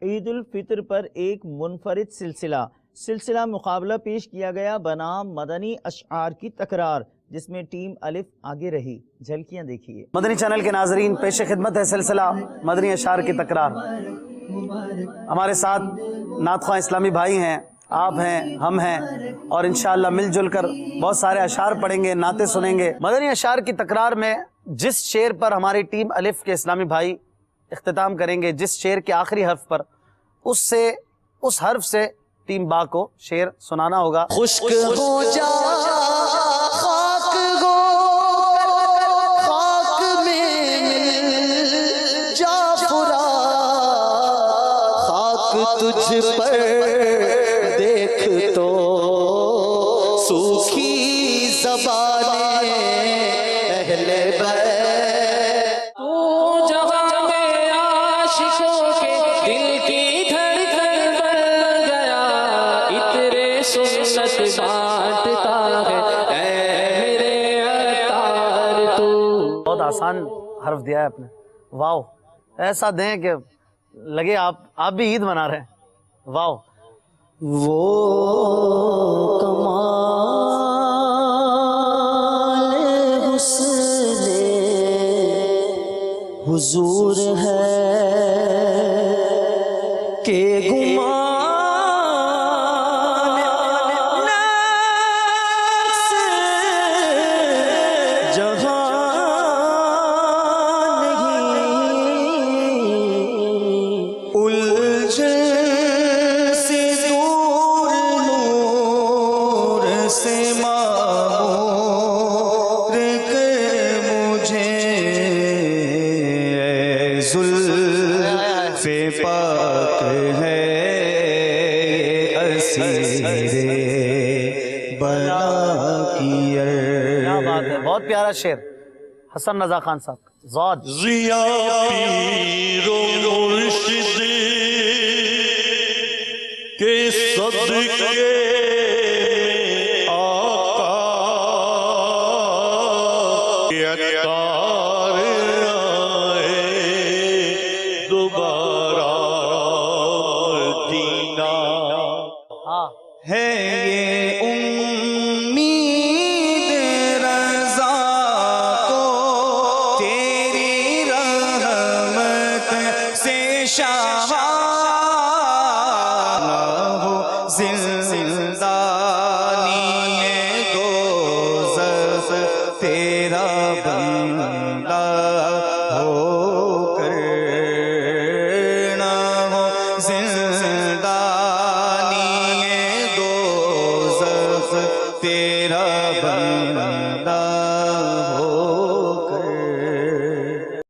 عید الفطر پر ایک منفرد سلسلہ مقابلہ پیش کیا گیا بنام مدنی اشعار کی تکرار، جس میں ٹیم الف آگے رہی۔ جھلکیاں دیکھیے۔ مدنی چینل کے ناظرین، پیش خدمت ہے سلسلہ مدنی اشعار کی تکرار۔ ہمارے ساتھ نعت خواں اسلامی بھائی ہیں، آپ ہیں، ہم ہیں، اور انشاءاللہ مل جل کر بہت سارے اشعار پڑھیں گے، نعتیں سنیں گے۔ مدنی اشعار کی تکرار میں جس شعر پر ہماری ٹیم الف کے اسلامی بھائی اختتام کریں گے، جس شعر کے آخری حرف پر، اس حرف سے ٹیم با کو شعر سنانا ہوگا۔ خشک ہو جا خاک ہو خاک میں مل جا فرا، خاک تجھ پر دیکھ تو سوکھی زبانیں اہل بیت، تو جہاں میں عاشقوں کے دل کی دھڑکن بن گیا، اترے سنت بانٹتا ہے اے میرے عطار تو۔ بہت آسان حرف دیا ہے آپ نے، واو! ایسا دیں کہ لگے آپ بھی عید منا رہے ہیں۔ واو! وہ کمال حسن حضور ہے کہ گمان نفس جہاں نہیں، الجھن سے دور نور سے معمور کر مجھے، اے زلف پاک ہے اسیر بلا کی۔ کیا بات ہے، بہت پیارا شعر، حسن رضا خان صاحب۔ زود ضیا پیر و مرشد کے صدقے آقا کے عطار آئے دوبارہ مدینہ، ہاں ہے یہ امید رضا کو تیری رحمت سے شاہ نہ ہو زندانی دوزخ تیرا بندہ ہو کر، نہ ہو زندانی دوزخ تیرا